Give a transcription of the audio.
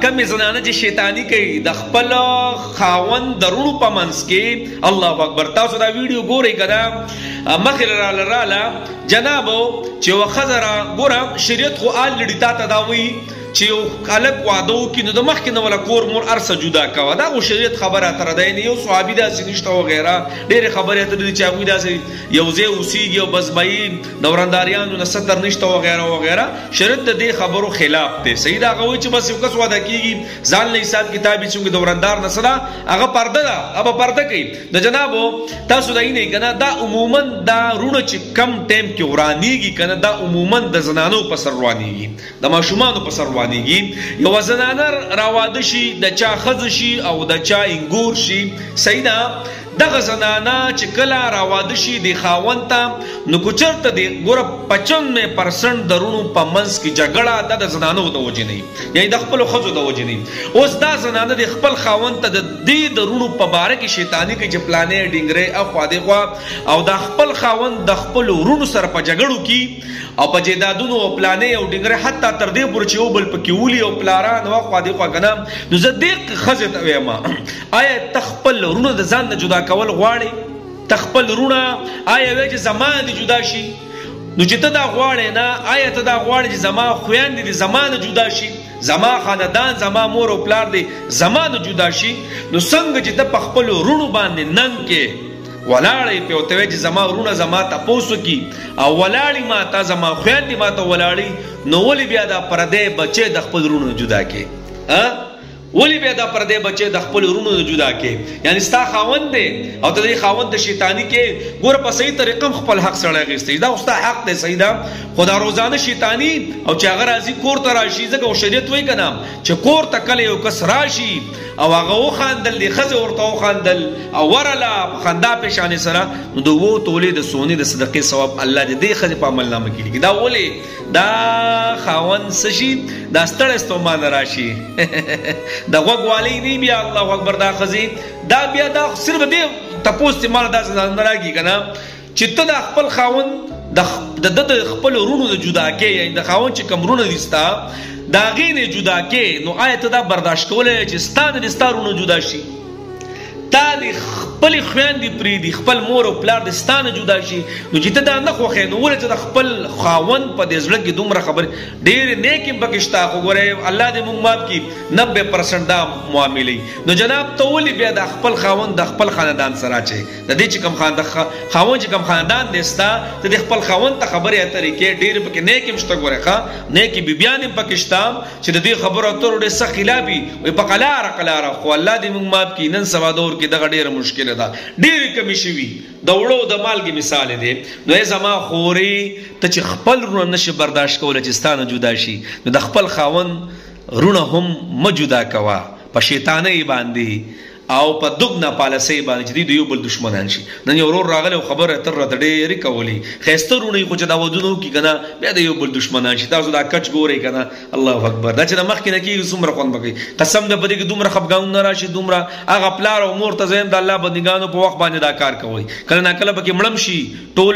کمې زنانه چې شیطانی کوي د خپل خاوند د رونو په منځ کې، الله اکبر، تاسو دا ویډیو ګورئ که دا مخې راله جنابو چې یوه ښځه را ګوره شریعت خو آلډي تا ته دا وایي چې یو هلک واده وکړي نو د مخکې نه وله کور مور هر څه جدا کوه، دا خو شریعت خبره اتره دی. یو صحابي داسې نشته وغیره ډېرې خبرې اترې دي چې هغوی داسې یو ځای اوسېږي او بس به یې د ورنداریانو نه ستر نشته وغیره وغیره. شریعت د دې خبرو خلاف دی. صحیح ده، هغه وایي چې بس یو کس واده کېږي ځان له حساب کتاب یې چونکې د ورندار نه څه ده هغه پرده ده، هغه پرده کوي. د جنابو تاسو دا نه که نه دا عموما دا رونه چې کم ټایم کې ورانېږي که نه دا عموما د زنانو په سر روانېږي، د ماشومانو په سر یو زنانه راواده شي د چا ښځه شي او د چا انګور شي. صحیح ده، دغه زنانه چې کله راواده شي د خاوند ته نو که چېرته د ګوره 95% د رونو په منځ کې جګړه دا د زنانو د وجې نه وي، یعنې د خپلو ښځو د وجې نه وي. اوس دا زنانه د خپل خاوند ته د دې د رونو په باره کې شیطاني کوي چې پلانې ډینګرې اخوا دېخوا او د خپل خاوند د خپلو رونو سره په جګړو کې او په جیدادونو او پلانې او ډینګرې حتی تر دې پورې چې یو بل پکې ولي او پلاران او اخوا دېخوا که نه. نو زه دې ښځې ته وایم آیا ته خپل رونه د ځان نه جدا کول غواړې؟ ته خپل رونه آیا وایې چې زما دې جدا شي؟ نو چې ته دا غواړې نه، آیا ته دا غواړې چې زما خویندې دې زما نه جدا شي، زما خاندان زما مور او پلار دې زما نه جدا شي؟ نو څنګه چې ته په خپلو رونو باندې ننګ کې ولاړې پې ورته وایې چې زما رونه زما تپوس وکړي او ولاړې ما ته زما خویندې ما ته ولاړې، نو ولې بیا دا پردی بچی د خپل رونو جدا کې؟ ولې بیا دا پردی بچی د خپل رونو نه جدا کې؟ یعنې ستا خاوند دی او ته د خاوند ته شیطاني کې ګوره په صحیح طریقه هم خپل حق سړی اخیستی، دا ستا حق دی. صحیح ده، خو دا روزانه شیطاني او چې هغه راځي کور ته راشي، ځکه شریعت وایي که نه چې کور ته کله یو کس راشي او هغه وخاندل د ښځې ورته وخاندل او ورله په خندا پیشانې سره، نو د 2 تولې د سونې د صدقې ثواب الله دې دې ښځې په عملنامه کې لیکي. دا ولې دا خاوند څه شي دا ستړی ستومانه راشي د غوږ والی نه بیا الله اکبر دا ښځې دا بیا دا صرف دې تپوس چې ماله داسې نه راږي که نه چې ته د خپل خاوند د خپلو رونو د جدا کې، یعنې د خاوند چې کوم رونه دي ستا د هغې نه جدا کې، نو آیا ته دا برداشت کولی چې ستا نه د ستا رونه جدا شي؟ تا د خپلې خویندې پرېږدي، خپل مور او پلار د ستا نه جدا شي، نو چې ته دا نه خوښوې نو ولې ته د خپل خاوند په دې زړه کې دومره خبرې ډېرې نیکې پکې شته، خو ګورې الله دې موږ ماف کړي 90% دا معاملې. نو جناب ته ولې بیا د خپل خاوند د خپل خاندان سره اچوې؟ د دې چې کوم خاوند چې کوم خاندان دی ستا ته د خپل خاوند ته خبرې اترې کې ډېرې پکې نیکې هم شته. ګورې ښه نیکې بیبیان هم پکې شته چې د دې خبرو اترو ډېر سخت خلاف وي، وایي په قلاره خو الله دې موږ ماف کړي نن سبا دور کې دغه ډېره مشکله ده، ډېرې کمې شوي د وړو د مالګې مثال دی. نو ای زما خورې ته چې خپل رونه نشي برداشت کولی چې ستا نه جدا شي، نو د خپل خاوند رونه هم مه جدا کوه په شیطانۍ باندې او په دغنه پالسۍ باندې چې دوی د یو بل دشمنان شي. نن یو ورور راغلی او خبره اتر راته ډېرې کولې ښایسته رونه یې خو چې دا ودونه وکړي که نه بیا د یو بل دشمنان شي. تاسو دا کچ ګورئ که نه الله اکبر، دا چې د مخکې نه کېږي څومره خوند به کوي. قسم ده په دې کې دومره خفګانونه راشي، دومره هغه پلار او مور ته زه یم د الله بندګانو په وخت باندې دا کار کوئ، کله ناکله پکې مړم شي ټول